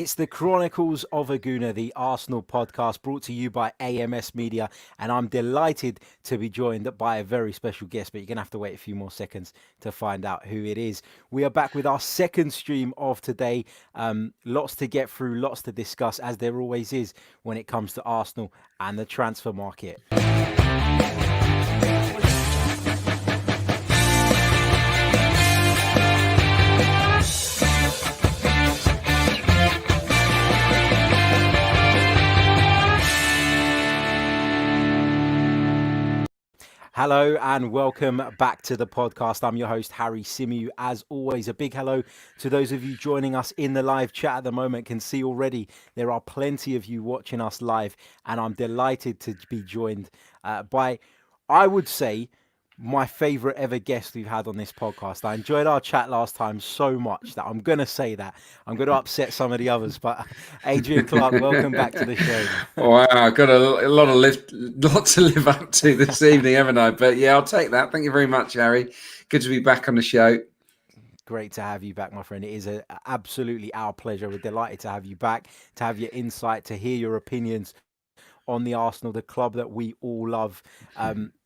It's the Chronicles of a Gooner, the Arsenal podcast brought to you by AMS Media. And I'm delighted to be joined by a very special guest, but you're going to have to wait a few more seconds to find out who it is. We are back with our second stream of today. Lots to get through, lots to discuss, as there always is when it comes to Arsenal and the transfer market. Hello and welcome back to the podcast. I'm your host, Harry Symeou. As always, a big hello to those of you joining us in the live chat at the moment. Can see already there are plenty of you watching us live, and I'm delighted to be joined by, I would say, my favorite ever guest we've had on this podcast. I enjoyed our chat last time so much that I'm going to say that. I'm going to upset some of the others, but Adrian Clarke, welcome back to the show. Wow, I've got a lot to live up to this evening, haven't I? But yeah, I'll take that. Thank you very much, Harry. Good to be back on the show. Great to have you back, my friend. It is absolutely our pleasure. We're delighted to have you back, to have your insight, to hear your opinions on the Arsenal, the club that we all love.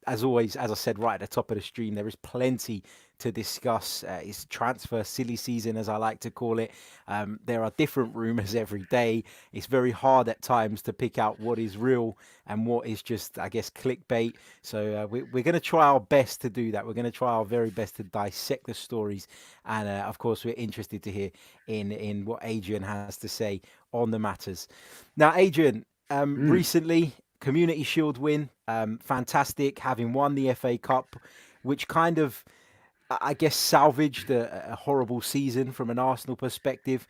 As always, as I said right at the top of the stream, there is plenty to discuss. It's transfer silly season, as I like to call it. There are different rumours every day. It's very hard at times to pick out what is real and what is just, I guess, clickbait. So we're going to try our best to do that. We're going to try our very best to dissect the stories. And of course, we're interested to hear in what Adrian has to say on the matters. Now, Adrian, recently, Community Shield win, fantastic, having won the FA Cup, which kind of, I guess, salvaged a horrible season from an Arsenal perspective.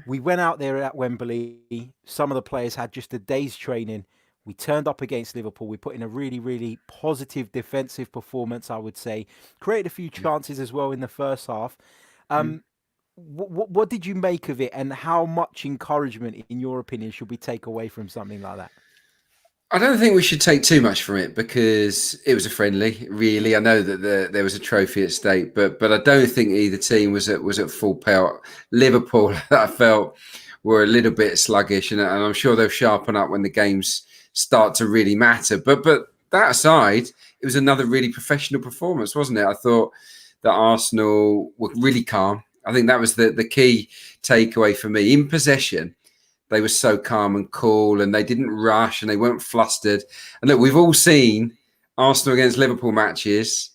We went out there at Wembley. Some of the players had just a day's training. We turned up against Liverpool. We put in a really, really positive defensive performance, I would say. Created a few chances as well in the first half. What did you make of it, and how much encouragement, in your opinion, should we take away from something like that? I don't think we should take too much from it because it was a friendly, really. I know that there was a trophy at stake, but I don't think either team was at full pelt. Liverpool, I felt, were a little bit sluggish, and I'm sure they'll sharpen up when the games start to really matter. But that aside, it was another really professional performance, wasn't it? I thought that Arsenal were really calm. I think that was the key takeaway for me. In possession, they were so calm and cool, and they didn't rush, and they weren't flustered. And look, we've all seen Arsenal against Liverpool matches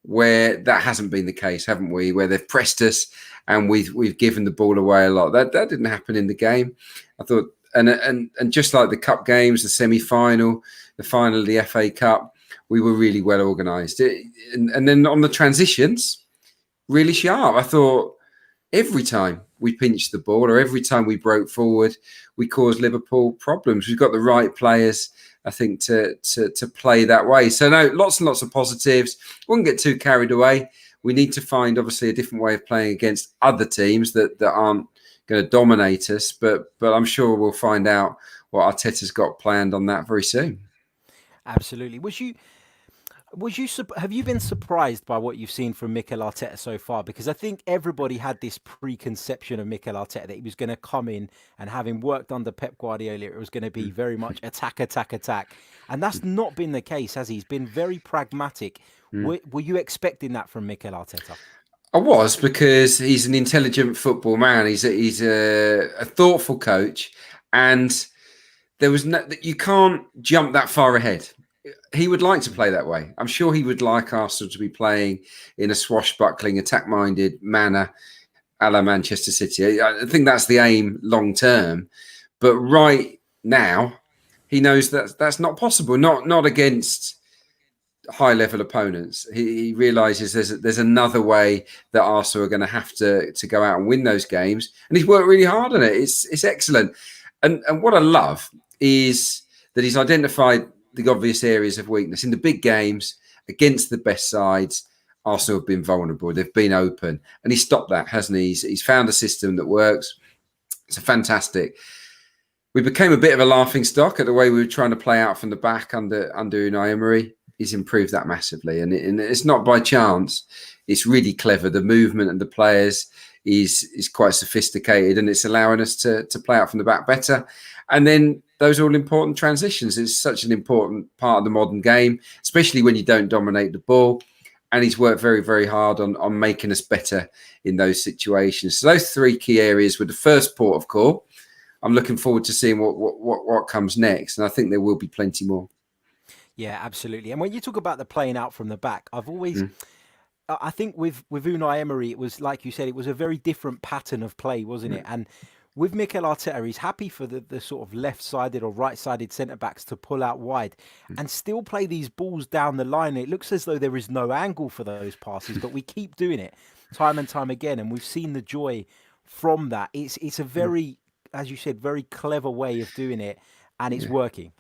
where that hasn't been the case, haven't we? Where they've pressed us and we've given the ball away a lot. That didn't happen in the game. I thought, and just like the cup games, the semi-final, the final of the FA Cup, we were really well organised. And then on the transitions, really sharp. I thought every time we pinched the ball or every time we broke forward, we caused Liverpool problems. We've got the right players, I think, to play that way. So no, lots and lots of positives. Wouldn't get too carried away. We need to find, obviously, a different way of playing against other teams that aren't going to dominate us. But I'm sure we'll find out what Arteta's got planned on that very soon. Absolutely. Have you been surprised by what you've seen from Mikel Arteta so far? Because I think everybody had this preconception of Mikel Arteta that he was going to come in and, having worked under Pep Guardiola, it was going to be very much attack. And that's not been the case, has he? He's been very pragmatic. Were you expecting that from Mikel Arteta? I was, because he's an intelligent football man. He's a thoughtful coach, and you can't jump that far ahead. He would like to play that way. I'm sure he would like Arsenal to be playing in a swashbuckling, attack-minded manner a la Manchester City. I think that's the aim long term. But right now, he knows that that's not possible, not against high-level opponents. He realises there's another way that Arsenal are going to have to go out and win those games. And he's worked really hard on it. It's excellent. And what I love is that he's identified the obvious areas of weakness. In the big games, against the best sides, Arsenal have been vulnerable. They've been open. And he stopped that, hasn't he? He's found a system that works. It's fantastic. We became a bit of a laughing stock at the way we were trying to play out from the back under Unai Emery. He's improved that massively. And it's not by chance. It's really clever. The movement and the players is quite sophisticated, and it's allowing us to play out from the back better. And then those are all important transitions. It's such an important part of the modern game, especially when you don't dominate the ball. And he's worked very, very hard on making us better in those situations. So those three key areas were the first port of call. I'm looking forward to seeing what comes next, and I think there will be plenty more. Yeah, absolutely. And when you talk about the playing out from the back, I think with Unai Emery, it was like you said, it was a very different pattern of play, wasn't it? And with Mikel Arteta, he's happy for the sort of left-sided or right-sided centre-backs to pull out wide and still play these balls down the line. It looks as though there is no angle for those passes, but we keep doing it time and time again, and we've seen the joy from that. It's a very, as you said, very clever way of doing it, and it's working.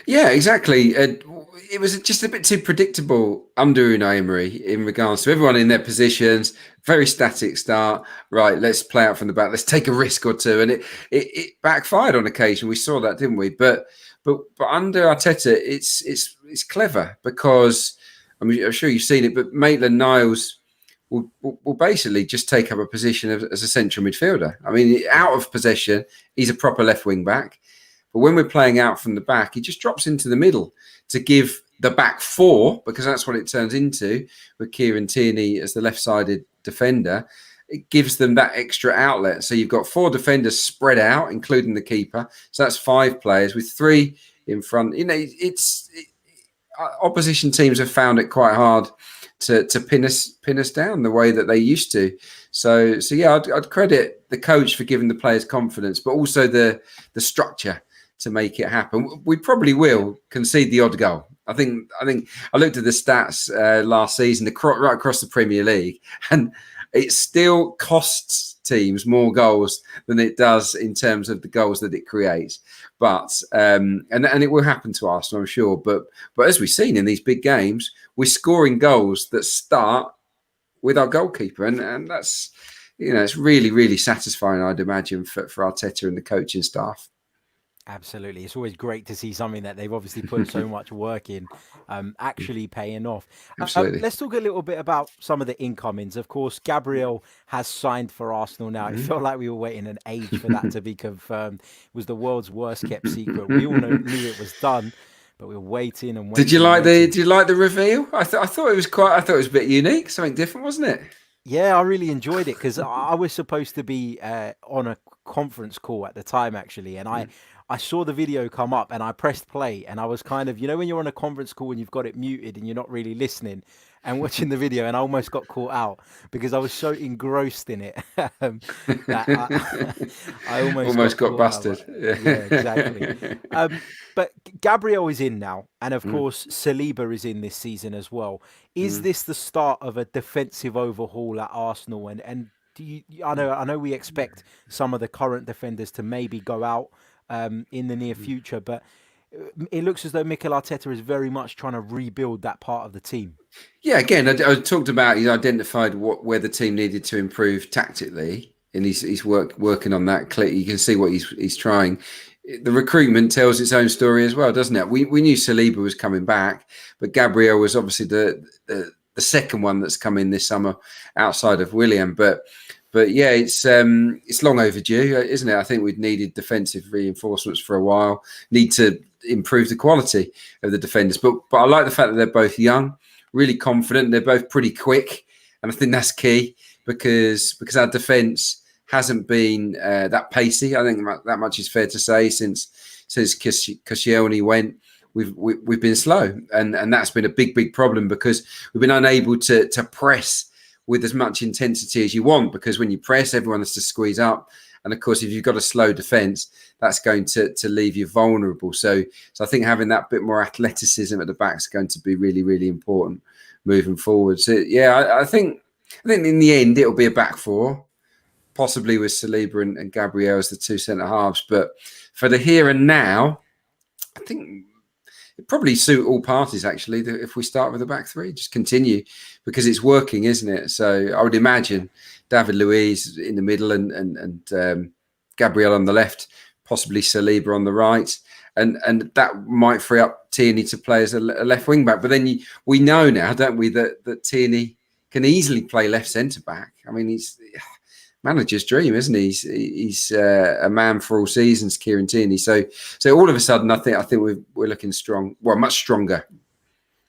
Yeah, exactly. It was just a bit too predictable under Unai Emery in regards to everyone in their positions. Very static start. Right, let's play out from the back. Let's take a risk or two, and it backfired on occasion. We saw that, didn't we? But under Arteta, it's clever because I mean I'm sure you've seen it. But Maitland-Niles will basically just take up a position as a central midfielder. I mean, out of possession, he's a proper left wing back. But when we're playing out from the back, he just drops into the middle to give the back four, because that's what it turns into with Kieran Tierney as the left-sided defender. It gives them that extra outlet. So you've got four defenders spread out, including the keeper. So that's five players with three in front. You know, opposition teams have found it quite hard to pin us down the way that they used to. So yeah, I'd credit the coach for giving the players confidence, but also the structure to make it happen. We probably will concede the odd goal. I think I looked at the stats last season, right across the Premier League, and it still costs teams more goals than it does in terms of the goals that it creates. But and it will happen to Arsenal, I'm sure. But as we've seen in these big games, we're scoring goals that start with our goalkeeper, and that's, you know, it's really, really satisfying, I'd imagine, for Arteta and the coaching staff. Absolutely. It's always great to see something that they've obviously put so much work in actually paying off. Absolutely. Let's talk a little bit about some of the incomings. Of course, Gabriel has signed for Arsenal now. It felt like we were waiting an age for that to be confirmed. It was the world's worst kept secret. We all knew it was done, but we were waiting and waiting. Did you like the reveal? I thought it was a bit unique, something different, wasn't it? Yeah, I really enjoyed it because I was supposed to be on a conference call at the time, actually, and I saw the video come up and I pressed play, and I was kind of, you know, when you're on a conference call and you've got it muted and you're not really listening and watching the video, and I almost got caught out because I was so engrossed in it that I almost got busted. Yeah, exactly. But Gabriel is in now, and of course Saliba is in this season as well. Is this the start of a defensive overhaul at Arsenal? And do you? I know we expect some of the current defenders to maybe go out in the near future, but it looks as though Mikel Arteta is very much trying to rebuild that part of the team. Yeah, again, I talked about, he identified where the team needed to improve tactically, and he's working on that. You can see what he's trying. The recruitment tells its own story as well, doesn't it? We knew Saliba was coming back, but Gabriel was obviously the second one that's come in this summer outside of Willian. But yeah, it's long overdue, isn't it? I think we've needed defensive reinforcements for a while. Need to improve the quality of the defenders. But I like the fact that they're both young, really confident. They're both pretty quick, and I think that's key because our defence hasn't been that pacey. I think that much is fair to say. Since Koscielny went, we've been slow, and that's been a big problem because we've been unable to press with as much intensity as you want, because when you press, everyone has to squeeze up, and of course if you've got a slow defence, that's going to leave you vulnerable. So I think having that bit more athleticism at the back is going to be really, really important moving forward. So yeah, I think in the end it'll be a back four, possibly with Saliba and Gabriel as the two centre halves. But for the here and now, I think it probably suit all parties, actually, if we start with a back three, just continue, because it's working, isn't it? So I would imagine David Luiz in the middle and Gabriel on the left, possibly Saliba on the right. And that might free up Tierney to play as a left wing back. But then we know now, don't we, that Tierney can easily play left centre back. I mean, manager's dream, isn't he? He's a man for all seasons, Kieran Tierney. So all of a sudden, I think we're looking strong. Well, much stronger.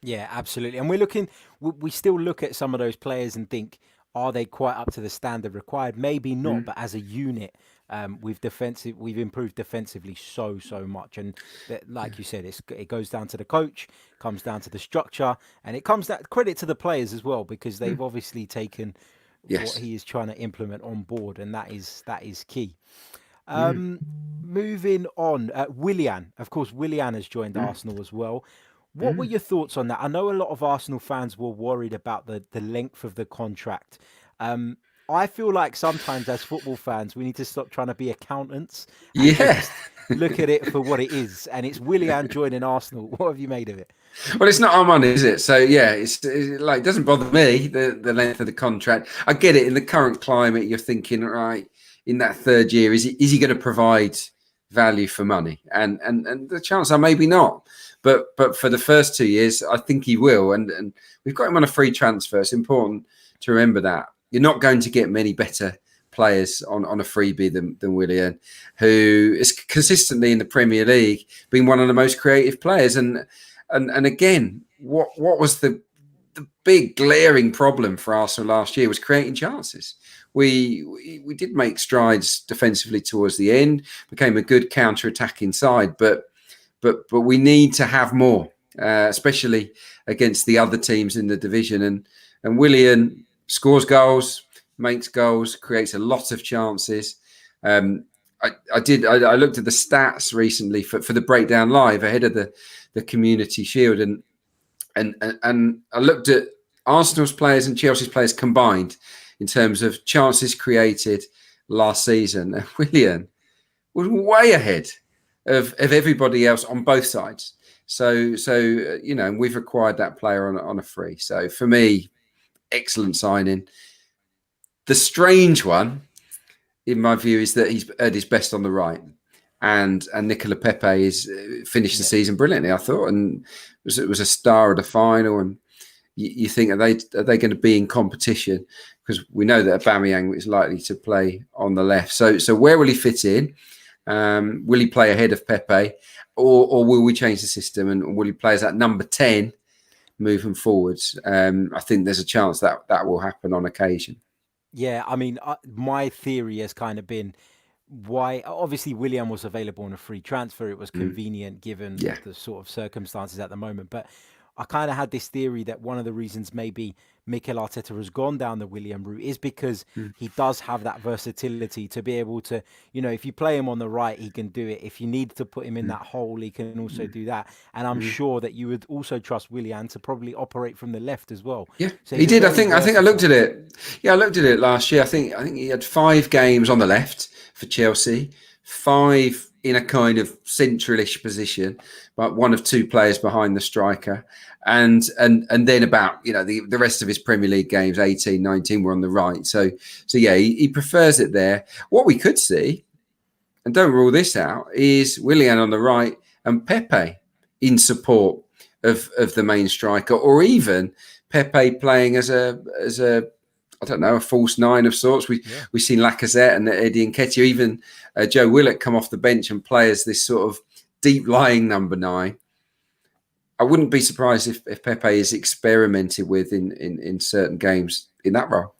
Yeah, absolutely. And we still look at some of those players and think, are they quite up to the standard required? Maybe not, but as a unit, we've improved defensively so much. And that, like you said, it goes down to the coach, comes down to the structure, and it comes down credit to the players as well, because they've obviously taken what Yes. he is trying to implement on board, and that is key. Moving on, Willian. Of course, Willian has joined Arsenal as well. What were your thoughts on that? I know a lot of Arsenal fans were worried about the length of the contract. I feel like sometimes as football fans, we need to stop trying to be accountants and Yeah. just look at it for what it is. And it's Willian joining Arsenal. What have you made of it? Well, it's not our money, is it? So yeah, it's like it doesn't bother me the length of the contract. I get it. In the current climate, you're thinking, right, in that third year, is he going to provide value for money? And the chance are maybe not. But for the first 2 years, I think he will. And we've got him on a free transfer. It's important to remember that you're not going to get many better players on a freebie than Willian, who is consistently in the Premier League being one of the most creative players. And again, what was the big glaring problem for Arsenal last year was creating chances. We did make strides defensively towards the end, became a good counter-attacking side, but we need to have more, especially against the other teams in the division. And Willian scores goals, makes goals, creates a lot of chances. I looked at the stats recently for the breakdown live ahead of the Community Shield, and I looked at Arsenal's players and Chelsea's players combined in terms of chances created last season. And Willian was way ahead of everybody else on both sides. So we've acquired that player on a free. So for me, excellent signing. The strange one, in my view, is that he's at his best on the right. And Nicola Pepe is finished the season brilliantly, I thought, and it was a star of the final. And you think, are they going to be in competition? Because we know that Aubameyang is likely to play on the left. So where will he fit in? Will he play ahead of Pepe, or will we change the system, and will he play as that number 10 moving forwards? I think there's a chance that will happen on occasion. Yeah, I mean, my theory has kind of been why. Obviously, Willian was available on a free transfer. It was convenient given Yeah. the sort of circumstances at the moment. But I kind of had this theory that one of the reasons maybe Mikel Arteta has gone down the Willian route is because he does have that versatility to be able to, if you play him on the right, he can do it. If you need to put him in that hole, he can also do that. And I'm sure that you would also trust Willian to probably operate from the left as well. Yeah, So he he's a did. I very think I looked versatile. at it. Yeah, I looked at it last year. I think he had 5 games on the left for Chelsea, 5 in a kind of centralish position, but one of 2 players behind the striker, and then about the rest of his Premier League games, 18, 19, were on the right. So yeah, he prefers it there. What we could see, and don't rule this out, is Willian on the right and Pepe in support of the main striker, or even Pepe playing as a I don't know, a false 9 of sorts. We've seen Lacazette and Eddie Nketiah, even Joe Willock come off the bench and play as this sort of deep lying number 9. I wouldn't be surprised if Pepe is experimented with in certain games in that role.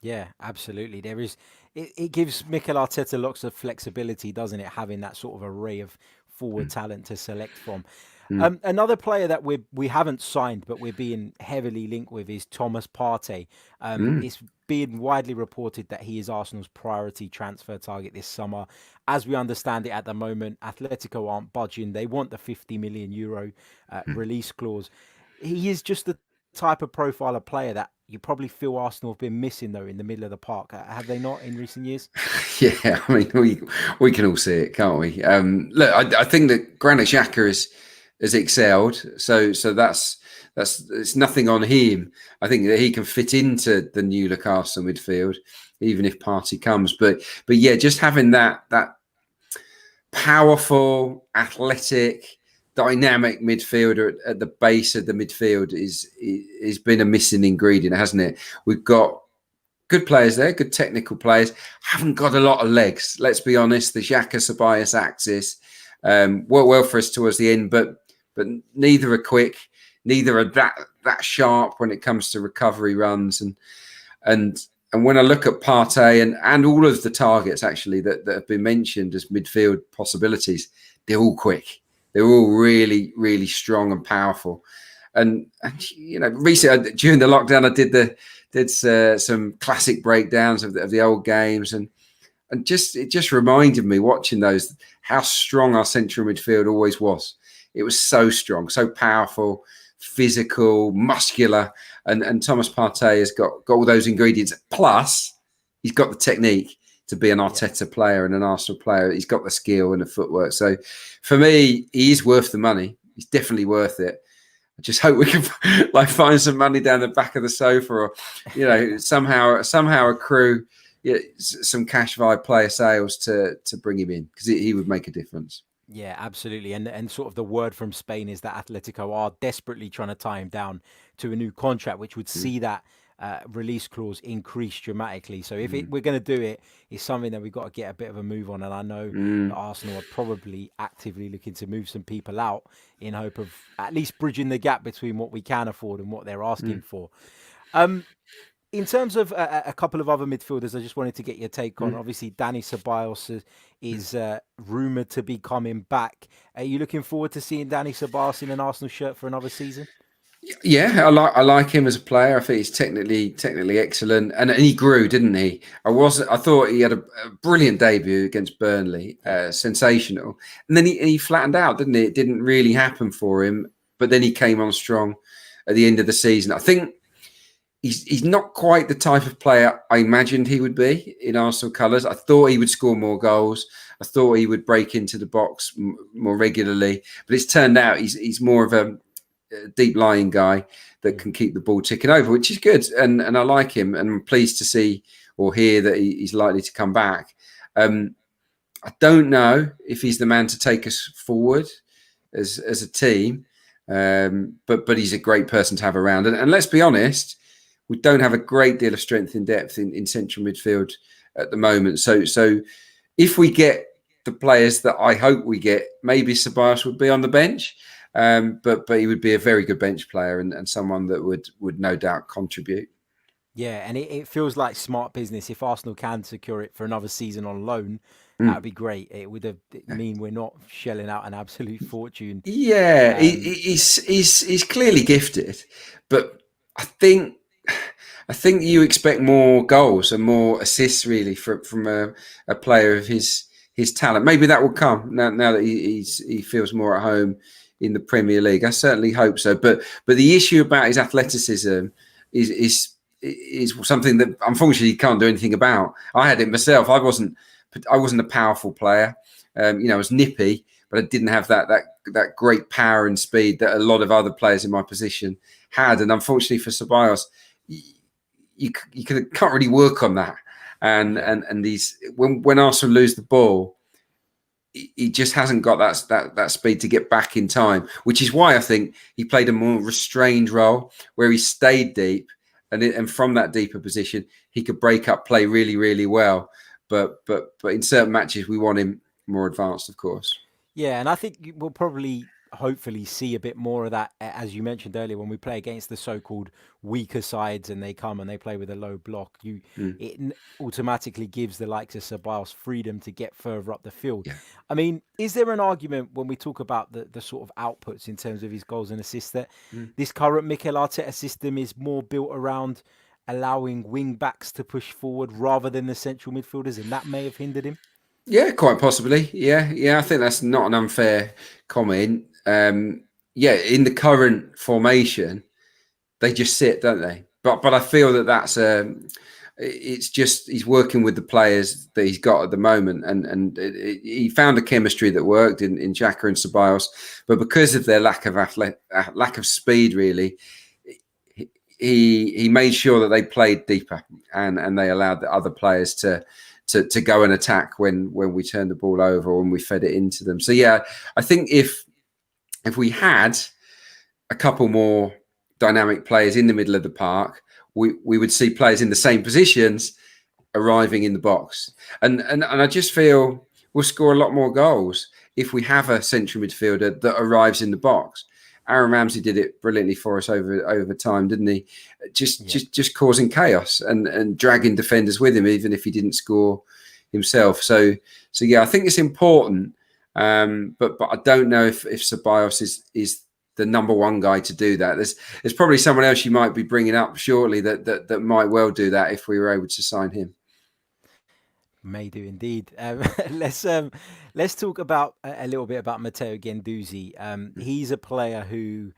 Yeah, absolutely. There is. It gives Mikel Arteta lots of flexibility, doesn't it? Having that sort of array of forward talent to select from. Another player that we haven't signed, but we're being heavily linked with, is Thomas Partey. It's being widely reported that he is Arsenal's priority transfer target this summer. As we understand it at the moment, Atletico aren't budging. They want the 50 million euro release clause. He is just the type of profile of player that you probably feel Arsenal have been missing, though, in the middle of the park. Have they not in recent years? Yeah, I mean, we can all see it, can't we? Look, I think that Granit Xhaka has excelled, so that's it's nothing on him. I think that he can fit into the new look Arsenal midfield, even if Partey comes. But yeah, just having that powerful, athletic, dynamic midfielder at the base of the midfield is been a missing ingredient, hasn't it? We've got good players there, good technical players. Haven't got a lot of legs. Let's be honest. The Xhaka Ceballos axis worked well for us towards the end, but neither are quick, neither are that sharp when it comes to recovery runs. And when I look at Partey and all of the targets actually that have been mentioned as midfield possibilities, they're all quick. They're all really, really strong and powerful. And you know, recently during the lockdown, I did some classic breakdowns of the old games, and it just reminded me watching those how strong our central midfield always was. It was so strong, so powerful, physical, muscular, and Thomas Partey has got all those ingredients. Plus, he's got the technique to be an Arteta player and an Arsenal player. He's got the skill and the footwork. So, for me, he is worth the money. He's definitely worth it. I just hope we can like find some money down the back of the sofa, or you know, somehow accrue some cash via player sales to bring him in, because he would make a difference. Yeah, absolutely. And sort of the word from Spain is that Atletico are desperately trying to tie him down to a new contract, which would see that release clause increase dramatically. So if we're going to do it, it's something that we've got to get a bit of a move on. And I know that Arsenal are probably actively looking to move some people out in hope of at least bridging the gap between what we can afford and what they're asking for. In terms of a couple of other midfielders, I just wanted to get your take on. Obviously, Dani Ceballos is rumoured to be coming back. Are you looking forward to seeing Dani Ceballos in an Arsenal shirt for another season? Yeah, I like him as a player. I think he's technically excellent, and he grew, didn't he? I thought he had a brilliant debut against Burnley, sensational, and then he flattened out, didn't he? It didn't really happen for him, but then he came on strong at the end of the season. I think he's not quite the type of player I imagined he would be in Arsenal colours. I thought he would score more goals. I thought he would break into the box more regularly, but it's turned out he's more of a deep lying guy that can keep the ball ticking over, which is good, and I like him, and I'm pleased to see or hear that he's likely to come back. I don't know if he's the man to take us forward as a team, but he's a great person to have around, and let's be honest, we don't have a great deal of strength in depth in central midfield at the moment. So if we get the players that I hope we get, maybe Ceballos would be on the bench. But he would be a very good bench player and someone that would no doubt contribute. Yeah, and it feels like smart business. If Arsenal can secure it for another season on loan, that would be great. It would mean we're not shelling out an absolute fortune. Yeah, he's clearly gifted, but I think you expect more goals and more assists really from a player of his talent. Maybe that will come now that he feels more at home in the Premier League. I certainly hope so. But the issue about his athleticism is something that unfortunately he can't do anything about. I had it myself. I wasn't a powerful player. I was nippy, but I didn't have that great power and speed that a lot of other players in my position had. And unfortunately for Ceballos, you can't really work on that. And these when Arsenal lose the ball, he just hasn't got that speed to get back in time, which is why I think he played a more restrained role where he stayed deep, and from that deeper position he could break up play really, really well. But in certain matches we want him more advanced, of course. Yeah, and I think we'll probably hopefully see a bit more of that, as you mentioned earlier, when we play against the so-called weaker sides and they come and they play with a low block. It automatically gives the likes of Ceballos freedom to get further up the field. Yeah. I mean, is there an argument when we talk about the sort of outputs in terms of his goals and assists that this current Mikel Arteta system is more built around allowing wing backs to push forward rather than the central midfielders, and that may have hindered him? Yeah, quite possibly. Yeah. I think that's not an unfair comment. In the current formation, they just sit, don't they? But I feel that's it's just he's working with the players that he's got at the moment, and he found a chemistry that worked in Xhaka and Ceballos, but because of their lack of speed, really, he made sure that they played deeper and they allowed the other players to go and attack when we turned the ball over or when we fed it into them. So yeah, I think if we had a couple more dynamic players in the middle of the park, we would see players in the same positions arriving in the box. And I just feel we'll score a lot more goals if we have a central midfielder that arrives in the box. Aaron Ramsey did it brilliantly for us over time, didn't he? Just causing chaos and dragging defenders with him, even if he didn't score himself. So yeah, I think it's important. But I don't know if Ceballos is the number one guy to do that. There's probably someone else you might be bringing up shortly that might well do that if we were able to sign him. May do indeed. Let's talk about a little bit about Matteo Guendouzi. He's a player who,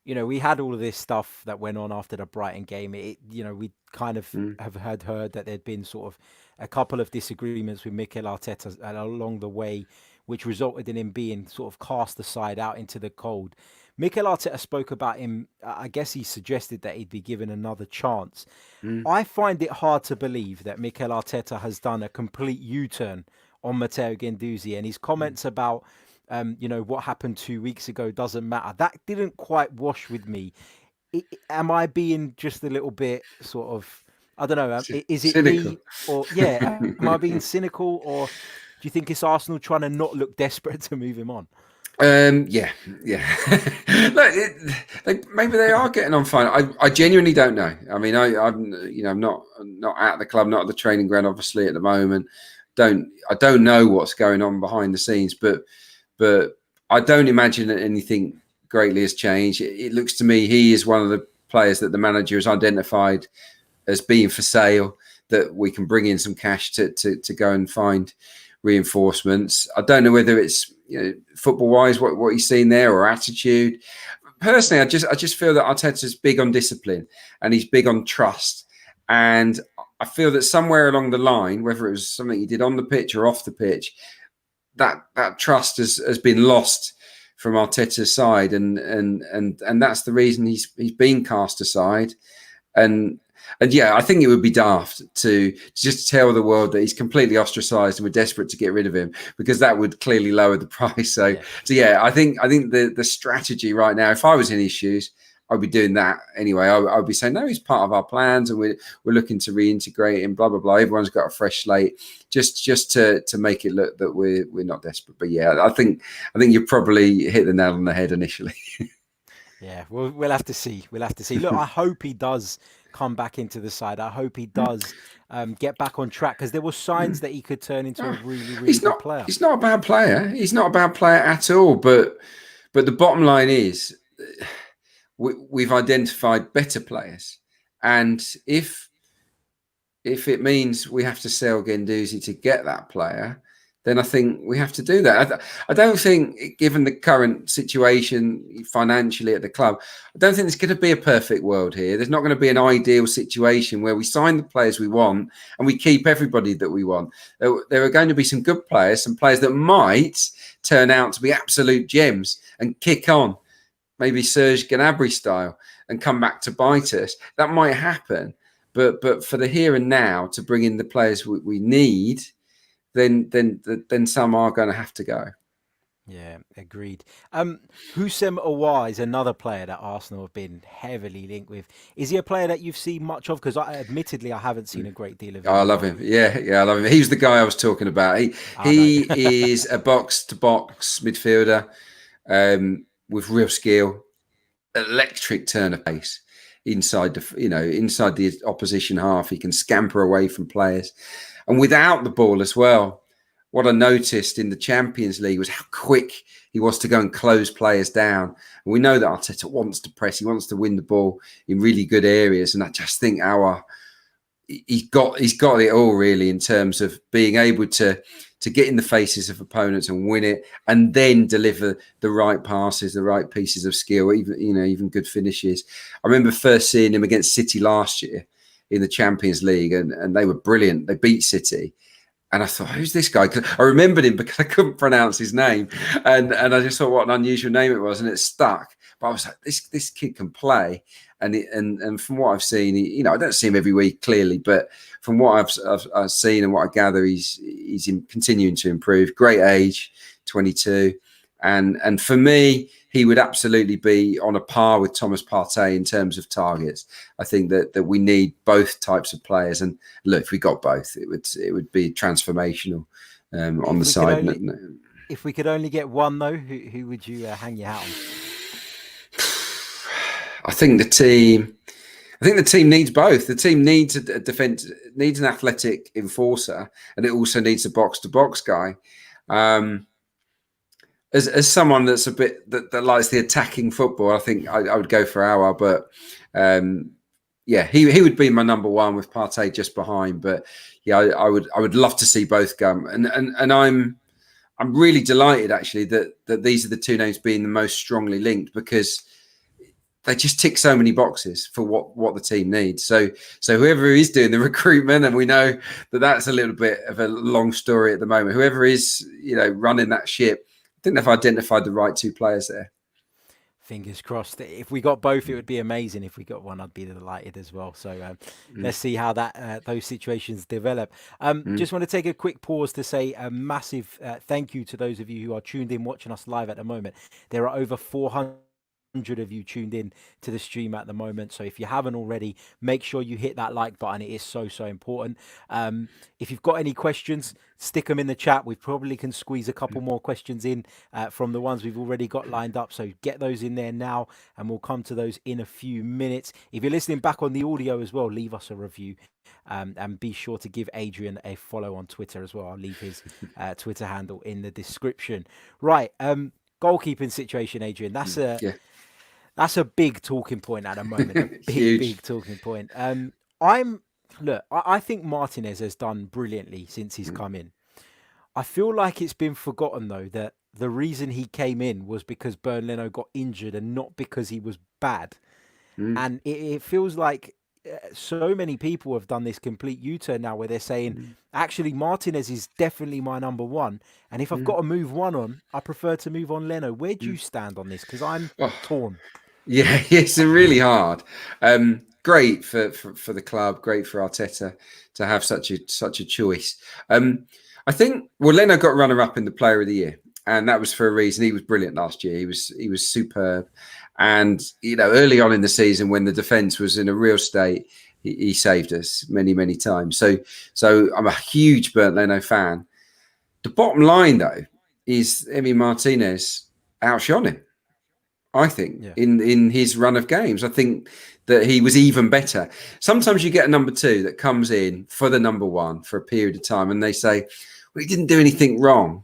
we had all of this stuff that went on after the Brighton game. We kind of have heard that there'd been sort of a couple of disagreements with Mikel Arteta along the way, which resulted in him being sort of cast aside out into the cold. Mikel Arteta spoke about him. I guess he suggested that he'd be given another chance. I find it hard to believe that Mikel Arteta has done a complete U-turn on Matteo Guendouzi, and his comments about, what happened 2 weeks ago doesn't matter. That didn't quite wash with me. Am I being just a little bit sort of, I don't know, is it cynical? me? Or, yeah, am I being cynical? Or do you think it's Arsenal trying to not look desperate to move him on? Yeah. Look, maybe they are getting on fine. I genuinely don't know. I mean, I'm not at the club, not at the training ground, obviously at the moment. I don't know what's going on behind the scenes, but I don't imagine that anything greatly has changed. It looks to me he is one of the players that the manager has identified as being for sale, that we can bring in some cash to go and find reinforcements. I don't know whether it's football wise what he's seen there or attitude. Personally, I just feel that Arteta's big on discipline and he's big on trust. And I feel that somewhere along the line, whether it was something he did on the pitch or off the pitch, that trust has been lost from Arteta's side, and that's the reason he's been cast aside. And yeah, I think it would be daft to just tell the world that he's completely ostracised and we're desperate to get rid of him, because that would clearly lower the price. So yeah, I think the strategy right now, if I was in his shoes, I'd be doing that anyway. I'd be saying, no, he's part of our plans and we're looking to reintegrate him, blah, blah, blah. Everyone's got a fresh slate, just to make it look that we're not desperate. But yeah, I think you probably hit the nail on the head initially. Yeah, we'll have to see. Look, I hope he does come back into the side. I hope he does get back on track, because there were signs that he could turn into a really, really good player. He's not a bad player. He's not a bad player at all. But the bottom line is we've identified better players. And if it means we have to sell Guendouzi to get that player, then I think we have to do that. I don't think, given the current situation financially at the club, I don't think there's going to be a perfect world here. There's not going to be an ideal situation where we sign the players we want and we keep everybody that we want. There are going to be some good players, some players that might turn out to be absolute gems and kick on, maybe Serge Gnabry style, and come back to bite us. That might happen. But for the here and now, to bring in the players we need, then some are going to have to go. Yeah, agreed. Houssem Aouar is another player that Arsenal have been heavily linked with. Is he a player that you've seen much of? Because admittedly, I haven't seen a great deal of him. I love him. Yeah, I love him. He's the guy I was talking about. He is a box-to-box midfielder with real skill, electric turn of pace inside the opposition half. He can scamper away from players, and without the ball as well. What I noticed in the Champions League was how quick he was to go and close players down. And we know that Arteta wants to press. He wants to win the ball in really good areas. And I just think he's got it all, really, in terms of being able to get in the faces of opponents and win it, and then deliver the right passes, the right pieces of skill, even good finishes. I remember first seeing him against City last year in the Champions League, and they were brilliant. They beat City. And I thought, who's this guy? Because I remembered him because I couldn't pronounce his name. And I just thought what an unusual name it was, and it stuck. But I was like, this kid can play. And from what I've seen, I don't see him every week clearly, but from what I've seen and what I gather, he's continuing to improve. Great age, 22. And for me, he would absolutely be on a par with Thomas Partey in terms of targets. I think that we need both types of players. And look, if we got both, it would be transformational on the side. If we could only get one, though, who would you hang your hat on? I think the team needs both. The team needs a defense, needs an athletic enforcer, and it also needs a box-to-box guy. As someone that's a bit that likes the attacking football, I think I would go for Aouar, but yeah, he would be my number one with Partey just behind. But yeah, I would love to see both go. And I'm really delighted actually that these are the two names being the most strongly linked, because they just tick so many boxes for what the team needs. So whoever is doing the recruitment, and we know that's a little bit of a long story at the moment, whoever is, running that ship, I think they've identified the right two players there. Fingers crossed. If we got both, it would be amazing. If we got one, I'd be delighted as well. So let's see how those situations develop. Just want to take a quick pause to say a massive thank you to those of you who are tuned in, watching us live at the moment. There are over 400 of you tuned in to the stream at the moment, so if you haven't already, make sure you hit that like button. It is so important. If you've got any questions, stick them in the chat. We probably can squeeze a couple more questions in from the ones we've already got lined up, so get those in there now and we'll come to those in a few minutes. If you're listening back on the audio as well, leave us a review, and be sure to give Adrian a follow on Twitter as well. I'll leave his Twitter handle in the description. Right, goalkeeping situation, Adrian, that's a big talking point at the moment. A big talking point. I think Martinez has done brilliantly since he's come in. I feel like it's been forgotten, though, that the reason he came in was because Bernd Leno got injured and not because he was bad. And it feels like so many people have done this complete U-turn now, where they're saying, actually, Martinez is definitely my number one. And if I've got to move one on, I prefer to move on Leno. Where do you stand on this? Because I'm torn. Yeah, it's really hard. Great for the club, great for Arteta to have such a choice. I think Leno got runner-up in the Player of the Year, and that was for a reason. He was brilliant last year. He was superb, and early on in the season when the defence was in a real state, he saved us many times. So I'm a huge Bernd Leno fan. The bottom line, though, is Emi Martinez outshone him. I think in his run of games, I think that he was even better. Sometimes you get a number two that comes in for the number one for a period of time, and they say, "Well, he didn't do anything wrong,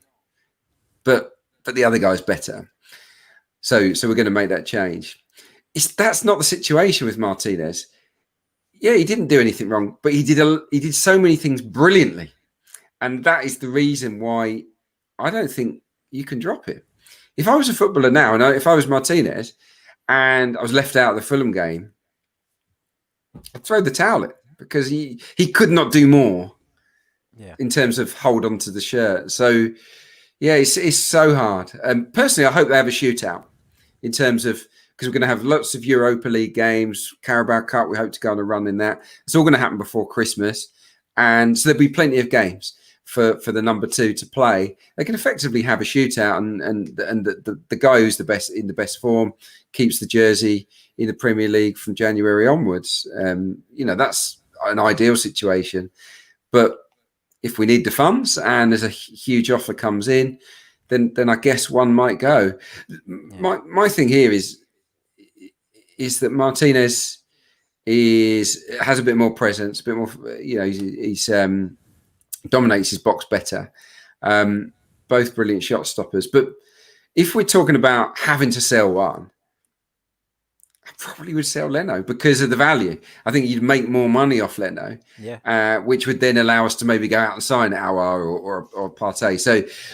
but the other guy's better." So we're going to make that change. That's not the situation with Martinez. Yeah, he didn't do anything wrong, but he did so many things brilliantly, and that is the reason why I don't think you can drop it. If I was a footballer now, and if I was Martinez and I was left out of the Fulham game, I'd throw the towel in, because he could not do more in terms of hold on to the shirt. So, yeah, it's so hard. Personally, I hope they have a shootout in terms of, because we're going to have lots of Europa League games, Carabao Cup. We hope to go on a run in that. It's all going to happen before Christmas. And so there'll be plenty of games for the number two to play. They can effectively have a shootout, and the guy who's in the best form keeps the jersey in the Premier League from January onwards. That's an ideal situation. But if we need the funds and there's a huge offer comes in, then I guess one might go. My thing here is that Martinez has a bit more presence, a bit more. He's dominates his box better. Both brilliant shot stoppers. But if we're talking about having to sell one, I probably would sell Leno because of the value. I think you'd make more money off Leno, which would then allow us to maybe go out and sign Aouar or Partey.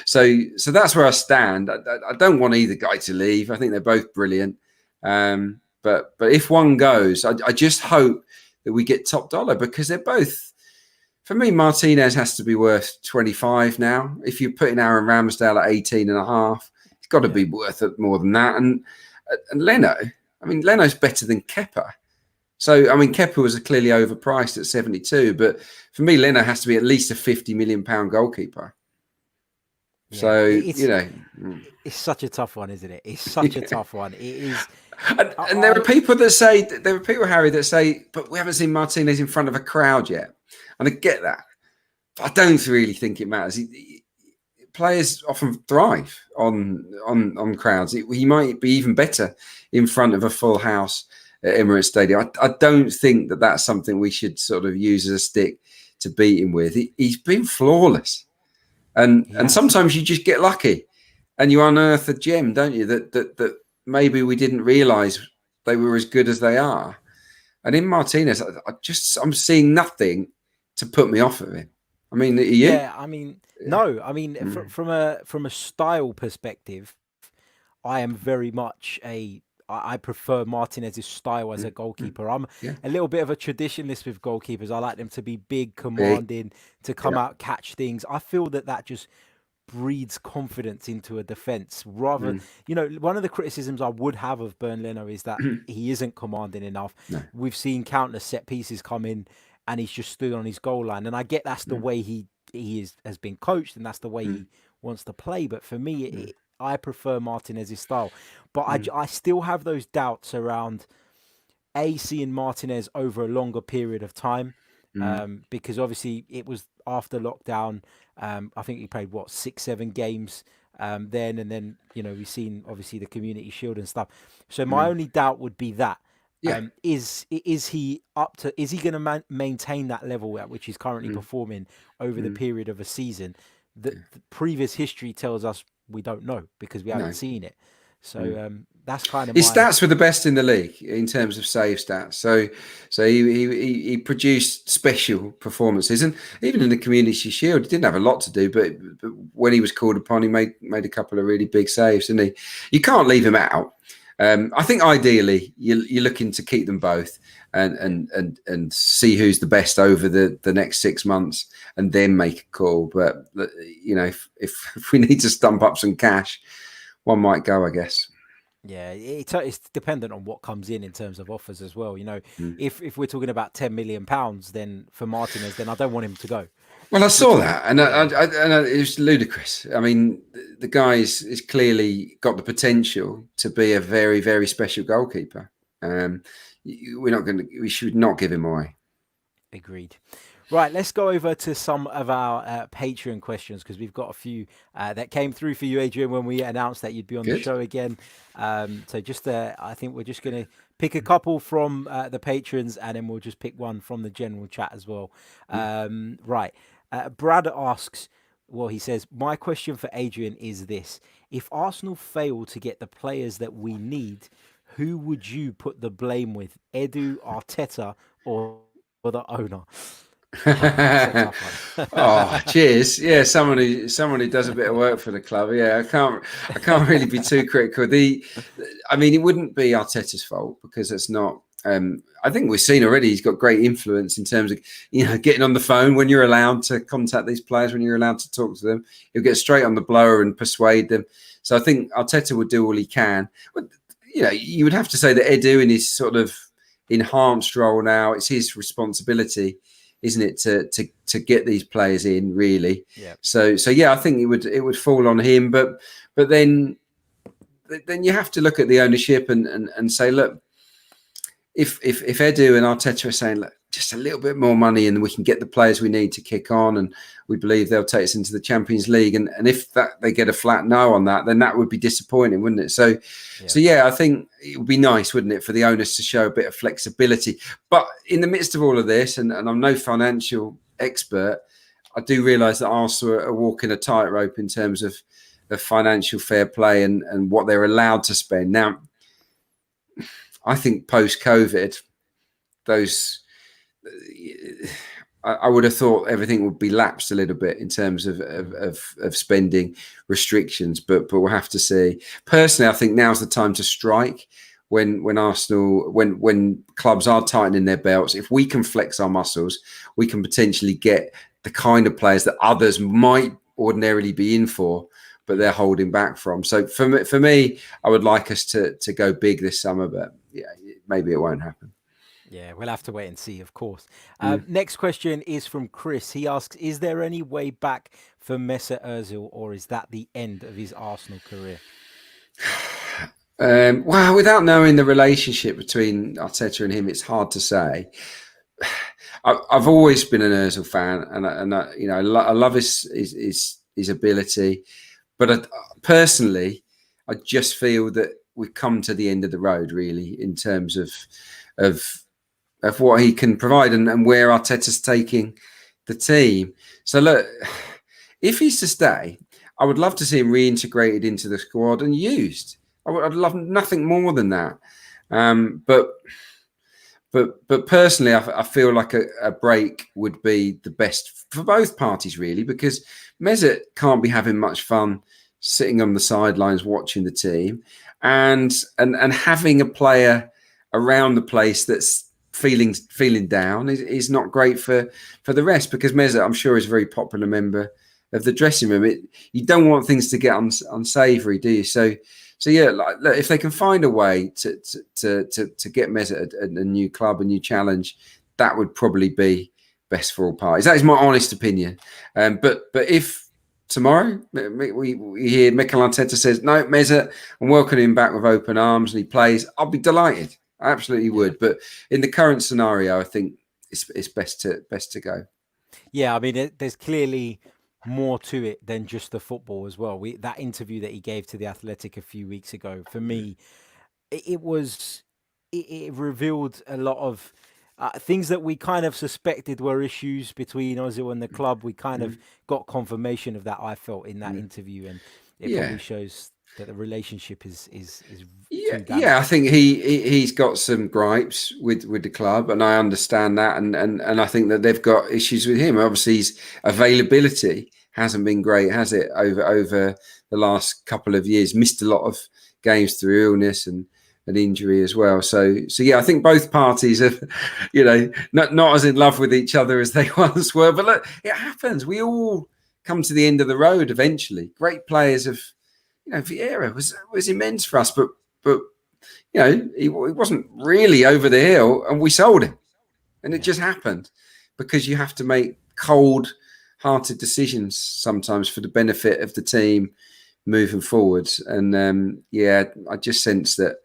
So that's where I stand. I don't want either guy to leave. I think they're both brilliant. But if one goes, I just hope that we get top dollar, because they're both. For me, Martinez has to be worth 25 now. If you're putting Aaron Ramsdale at 18 and a half, it's got to be worth more than that. And Leno, Leno's better than Kepa. So, Kepa was clearly overpriced at 72. But for me, Leno has to be at least a £50 million goalkeeper Yeah, So, it's it's such a tough one, isn't it? It's such a tough one. It is. and there are people that say, Harry, that say, but we haven't seen Martinez in front of a crowd yet. And I get that. But I don't really think it matters. Players often thrive on crowds. He might be even better in front of a full house at Emirates Stadium. I don't think that that's something we should sort of use as a stick to beat him with. He's been flawless, and sometimes you just get lucky, and you unearth a gem, don't you? That maybe we didn't realise they were as good as they are. And in Martinez, I'm seeing nothing to put me off of him. I mean, are you? Yeah, I mean, no, I mean, from a style perspective, I am very much I prefer Martinez's style as a goalkeeper. I'm a little bit of a traditionalist with goalkeepers. I like them to be big, commanding, to come out, catch things. I feel that just breeds confidence into a defense. Rather, one of the criticisms I would have of Bernd Leno is that he isn't commanding enough. No. We've seen countless set pieces come in, and he's just stood on his goal line. And I get that's the way he has been coached, and that's the way he wants to play. But for me, I prefer Martinez's style. But I still have those doubts around seeing Martinez over a longer period of time, because obviously it was after lockdown. I think he played 6-7 games then, and then we've seen obviously the Community Shield and stuff. So my only doubt would be that. Is he up to? Is he going to maintain that level at which he's currently performing over the period of a season? The previous history tells us we don't know because we haven't seen it. So that's kind of his stats were the best in the league in terms of save stats. So he produced special performances, and even in the Community Shield, he didn't have a lot to do, but when he was called upon, he made a couple of really big saves, didn't he? You can't leave him out. I think ideally you're looking to keep them both and see who's the best over the next 6 months, and then make a call. But if we need to stump up some cash, one might go, I guess. Yeah, it's dependent on what comes in terms of offers as well. If we're talking about £10 million, then for Martinez, then I don't want him to go. Well, I saw that, and it was ludicrous. I mean, the guy is clearly got the potential to be a very, very special goalkeeper. We should not give him away. Agreed. Right, let's go over to some of our Patreon questions, because we've got a few that came through for you, Adrian, when we announced that you'd be on the show again. So just, I think we're just going to pick a couple from the patrons, and then we'll just pick one from the general chat as well. Right. Brad asks, he says, my question for Adrian is this. If Arsenal fail to get the players that we need, who would you put the blame with? Edu, Arteta, or the owner? Oh, cheers. Yeah, someone who does a bit of work for the club. Yeah, I can't really be too critical. I mean, it wouldn't be Arteta's fault, because it's not. I think we've seen already he's got great influence in terms of getting on the phone when you're allowed to contact these players, when you're allowed to talk to them. He'll get straight on the blower and persuade them. So I think Arteta would do all he can. But you would have to say that Edu, in his sort of enhanced role now, it's his responsibility, isn't it, to get these players in, really? Yeah. So yeah, I think it would fall on him. But then you have to look at the ownership and say, look, if Edu and Arteta are saying, look, just a little bit more money and we can get the players we need to kick on, and we believe they'll take us into the Champions League, and if they get a flat no on that, then that would be disappointing, wouldn't it? So I think it would be nice, wouldn't it, for the owners to show a bit of flexibility. But in the midst of all of this, and I'm no financial expert, I do realise that Arsenal are walking a tightrope in terms of financial fair play and what they're allowed to spend. Now, I think post-COVID, I would have thought everything would be lapsed a little bit in terms of spending restrictions, but we'll have to see. Personally, I think now's the time to strike when Arsenal, when clubs are tightening their belts. If we can flex our muscles, we can potentially get the kind of players that others might ordinarily be in for, but they're holding back from. So for me, I would like us to go big this summer, but yeah, maybe it won't happen. Yeah, we'll have to wait and see, of course. Mm. Next question is from Chris. He asks, is there any way back for Mesut Ozil, or is that the end of his Arsenal career? Well, without knowing the relationship between Arteta and him, it's hard to say. I've always been an Ozil fan, and I love his ability, but personally, I just feel that we've come to the end of the road, really, in terms of of what he can provide and where Arteta's taking the team. So look, if he's to stay, I would love to see him reintegrated into the squad and used. I'd love nothing more than that. But personally, I feel like a break would be the best for both parties, really, because Mesut can't be having much fun sitting on the sidelines watching the team, and having a player around the place that's feeling down is not great for the rest, because Mesut, I'm sure, is a very popular member of the dressing room. You don't want things to get unsavoury, do you? So yeah, look, if they can find a way to get Mesut a new club, a new challenge, that would probably be best for all parties. That is my honest opinion. But if tomorrow we hear Mikel Arteta says no, Mesut, I'm welcoming him back with open arms and he plays, I'll be delighted. I absolutely would. But in the current scenario, I think it's best to go. Yeah, I mean, there's clearly more to it than just the football as well. That interview that he gave to the Athletic a few weeks ago, for me, it revealed a lot of things that we kind of suspected were issues between Ozil and the club. We kind of got confirmation of that, I felt, in that interview, and it probably Yeah. shows that the relationship is Yeah, too yeah. I damaged. think he's got some gripes with the club, and I understand that, and I think that they've got issues with him. Obviously, his availability hasn't been great, has it? Over the last couple of years, missed a lot of games through illness and injury as well. So yeah, I think both parties are, not as in love with each other as they once were. But look, it happens. We all come to the end of the road eventually. Great players have. Vieira was immense for us, but he wasn't really over the hill, and we sold him, and it Yeah. just happened because you have to make cold-hearted decisions sometimes for the benefit of the team moving forwards. And I just sense that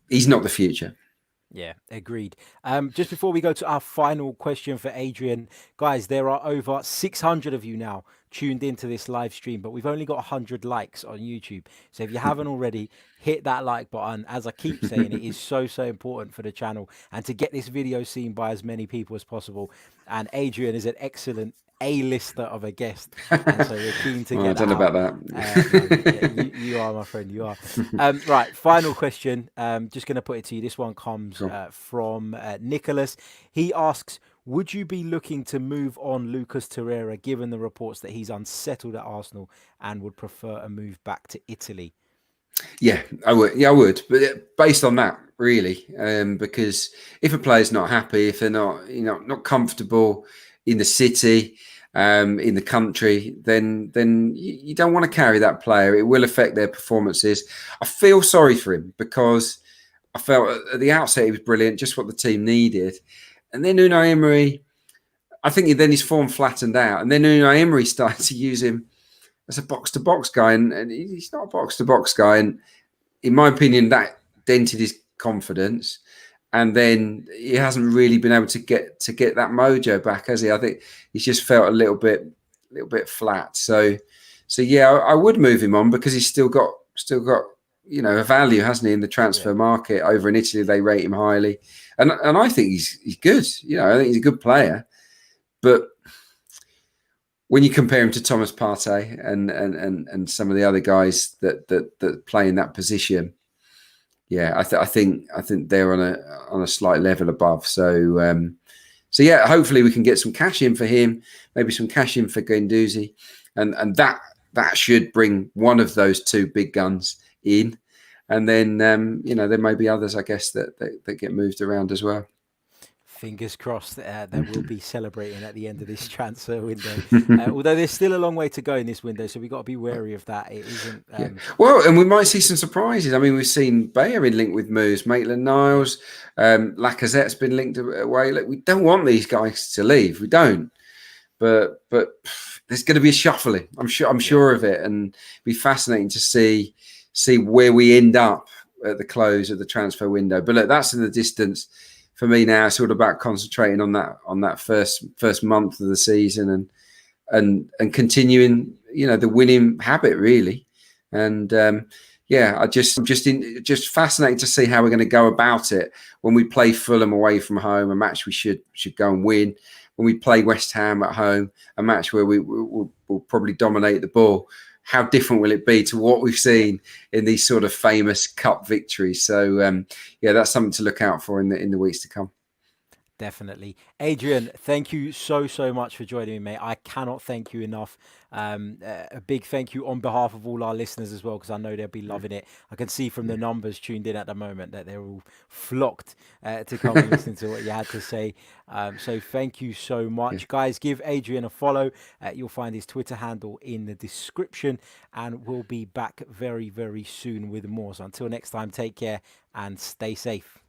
he's not the future. Yeah, agreed. Just before we go to our final question for Adrian, guys, there are over 600 of you now tuned into this live stream, but we've only got 100 likes on YouTube. So if you haven't already, hit that like button. As I keep saying, it is so important for the channel and to get this video seen by as many people as possible. And Adrian is an excellent A-lister of a guest, and so we're keen to Well, I get don't that know out. about No, yeah, that. you are, my friend, you are. Right, final question. Just going to put it to you. This one comes Cool. from Nicholas. He asks, would you be looking to move on Lucas Torreira, given the reports that he's unsettled at Arsenal and would prefer a move back to Italy? Yeah, I would. Yeah, I would. But based on that, really, because if a player's not happy, if they're not comfortable in the city, in the country, then you don't want to carry that player. It will affect their performances. I feel sorry for him because I felt at the outset he was brilliant, just what the team needed, and then Unai Emery. I think then his form flattened out, and then Unai Emery started to use him as a box-to-box guy, and he's not a box-to-box guy. And in my opinion, that dented his confidence, and then he hasn't really been able to get that mojo back, has he? I think he's just felt a little bit flat. So yeah, I would move him on because he's still got a value, hasn't he, in the Yeah. transfer market. Over in Italy, they rate him highly, and I think he's good. I think he's a good player, but when you compare him to Thomas Partey and some of the other guys that play in that position, yeah, I think they're on a slight level above. So yeah, hopefully we can get some cash in for him, maybe some cash in for Guendouzi, and that should bring one of those two big guns in, and then there may be others, I guess, that get moved around as well. Fingers crossed that we'll be celebrating at the end of this transfer window. Although there's still a long way to go in this window, so we've got to be wary of that. It isn't. Yeah. Well, and we might see some surprises. I mean, we've seen Bayer in linked with moves, Maitland-Niles, Lacazette's been linked away. Look, we don't want these guys to leave. We don't. But there's going to be a shuffling. I'm sure of it, and it'll be fascinating to see where we end up at the close of the transfer window. But look, that's in the distance. For me now, it's all about concentrating on that first month of the season and continuing, the winning habit really. And I'm just fascinated to see how we're going to go about it when we play Fulham away from home, a match we should go and win. When we play West Ham at home, a match where we'll probably dominate the ball. How different will it be to what we've seen in these sort of famous cup victories? So, that's something to look out for in the weeks to come. Definitely. Adrian, thank you so much for joining me, mate. I cannot thank you enough. A big thank you on behalf of all our listeners as well, because I know they'll be loving it. I can see from the numbers tuned in at the moment that they're all flocked to come and listen to what you had to say. So thank you so much. Guys, give Adrian a follow. You'll find his Twitter handle in the description, and we'll be back very, very soon with more. So until next time, take care and stay safe.